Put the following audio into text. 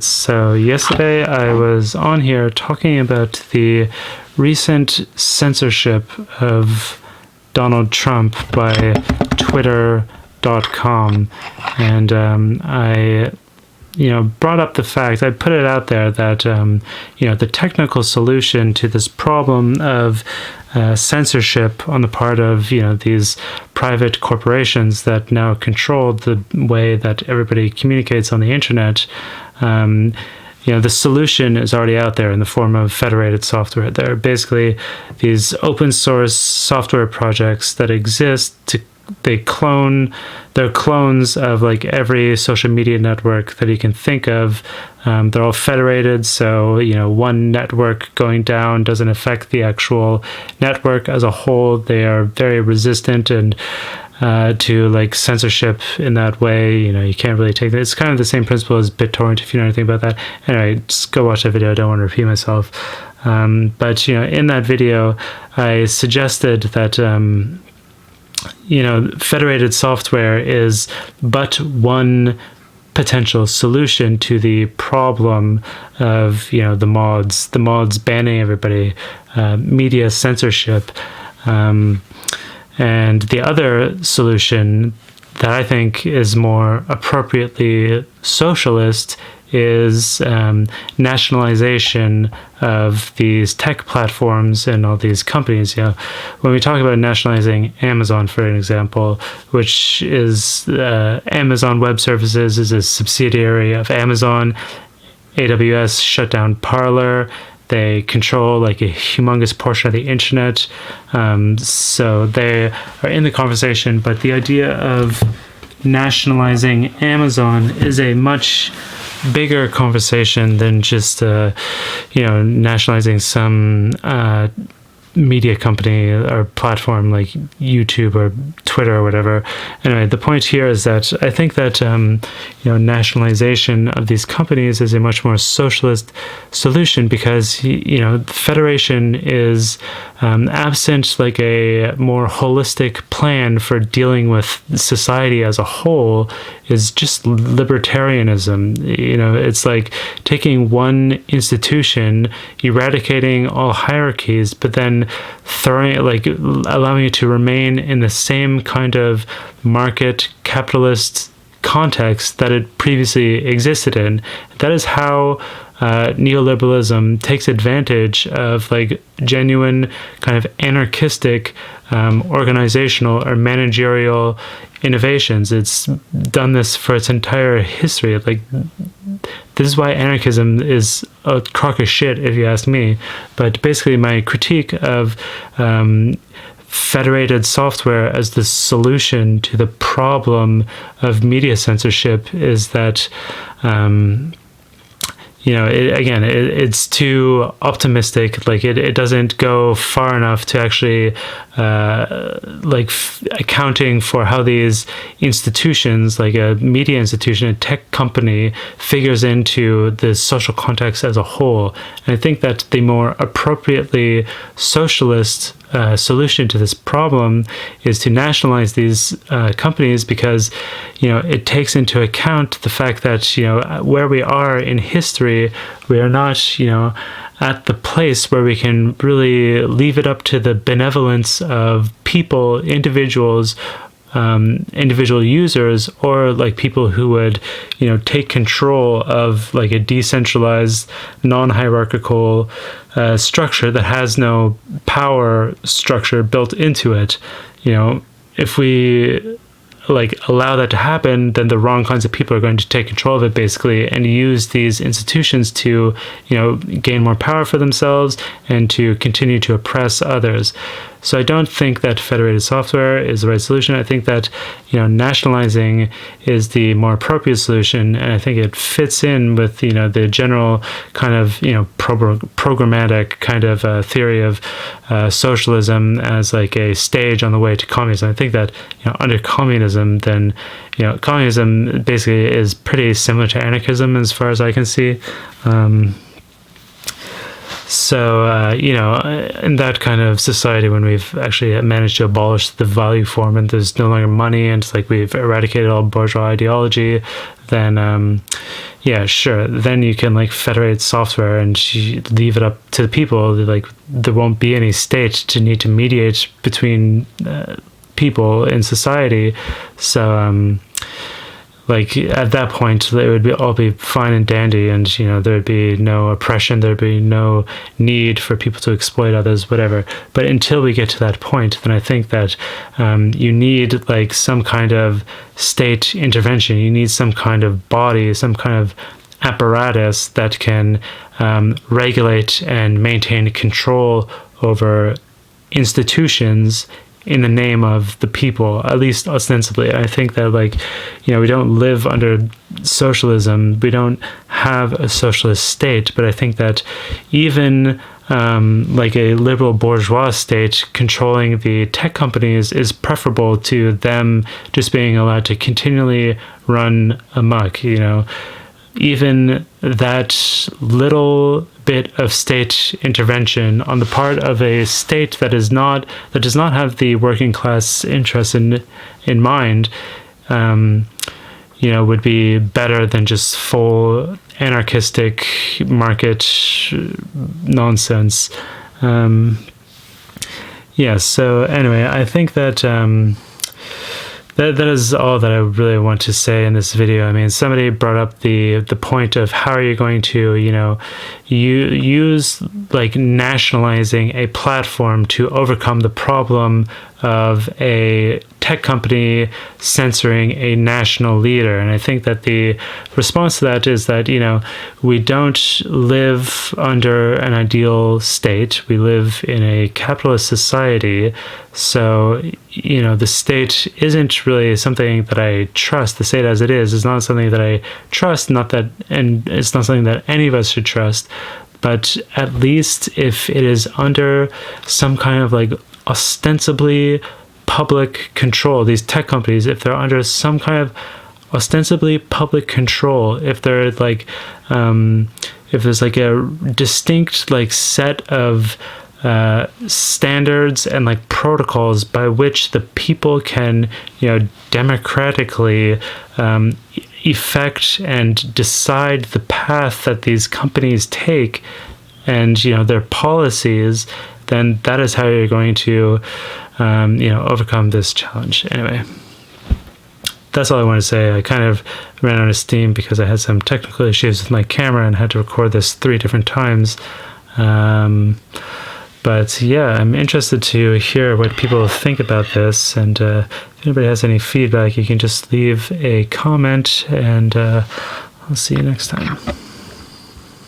So yesterday I was on here talking about the recent censorship of Donald Trump by Twitter.com, and I brought up the fact, I put it out there that the technical solution to this problem of censorship on the part of these private corporations that now control the way that everybody communicates on the internet. The solution is already out there in the form of federated software. There are basically these open source software projects that exist they're clones of like every social media network that you can think of. They're all federated, so one network going down doesn't affect the actual network as a whole. They are very resistant and to like censorship in that way. You can't really take that. It's kind of the same principle as BitTorrent, if you know anything about that. Anyway, just go watch that video. I don't want to repeat myself. But in that video, I suggested that federated software is but one potential solution to the problem of the mods banning everybody, media censorship. And the other solution that I think is more appropriately socialist is nationalization of these tech platforms and all these companies. When we talk about nationalizing Amazon, for an example, which is Amazon Web Services is a subsidiary of Amazon. AWS shut down Parler. They control like a humongous portion of the internet. So they are in the conversation, but the idea of nationalizing Amazon is a much bigger conversation than just nationalizing some media company or platform like YouTube or Twitter or whatever. Anyway, the point here is that I think that nationalization of these companies is a much more socialist solution, because federation is absent like a more holistic plan for dealing with society as a whole is just libertarianism. It's like taking one institution, eradicating all hierarchies, but then allowing it to remain in the same kind of market capitalist context that it previously existed in. That is how neoliberalism takes advantage of like genuine kind of anarchistic organizational or managerial innovations. It's done this for its entire history. Like, this is why anarchism is a crock of shit, if you ask me. But basically my critique of federated software as the solution to the problem of media censorship is that it's too optimistic. Like it doesn't go far enough to actually accounting for how these institutions, like a media institution, a tech company, figures into the social context as a whole. And I think that the more appropriately socialist solution to this problem is to nationalize these companies, because it takes into account the fact that where we are in history, we are not at the place where we can really leave it up to the benevolence of people, individuals, individual users, or like people who would take control of like a decentralized, non-hierarchical structure that has no power structure built into it. If we allow that to happen, then the wrong kinds of people are going to take control of it, basically, and use these institutions to gain more power for themselves and to continue to oppress others. So I don't think that federated software is the right solution. I think that nationalizing is the more appropriate solution, and I think it fits in with the general kind of programmatic kind of theory of socialism as like a stage on the way to communism. I think that under communism, then communism basically is pretty similar to anarchism as far as I can see. So, in that kind of society, when we've actually managed to abolish the value form and there's no longer money, and it's like we've eradicated all bourgeois ideology, then, sure, then you can like federate software and leave it up to the people. Like, there won't be any state to need to mediate between people in society. So, like at that point, it would all be fine and dandy, and there'd be no oppression, there'd be no need for people to exploit others, whatever. But until we get to that point, then I think that you need like some kind of state intervention. You need some kind of body, some kind of apparatus that can regulate and maintain control over institutions in the name of the people, at least ostensibly. I think that we don't live under socialism. We don't have a socialist state, but I think that even like a liberal bourgeois state controlling the tech companies is preferable to them just being allowed to continually run amok. Even that little bit of state intervention on the part of a state that does not have the working class interest in mind, would be better than just full anarchistic market nonsense. So anyway, I think that that is all that I really want to say in this video. I mean, somebody brought up the point of how are you going to, use like nationalizing a platform to overcome the problem of a tech company censoring a national leader. And I think that the response to that is that, we don't live under an ideal state. We live in a capitalist society. So, the state isn't really something that I trust. The state as it is not something that I trust, and it's not something that any of us should trust. But at least if it is under some kind of like ostensibly public control, these tech companies, if they're under some kind of ostensibly public control, if they're like, if there's like a distinct like set of standards and like protocols by which the people can, democratically effect and decide the path that these companies take and, their policies, then that is how you're going to, overcome this challenge. Anyway, that's all I want to say. I kind of ran out of steam because I had some technical issues with my camera and had to record this 3 different times. But yeah, I'm interested to hear what people think about this, and if anybody has any feedback, you can just leave a comment, and I'll see you next time.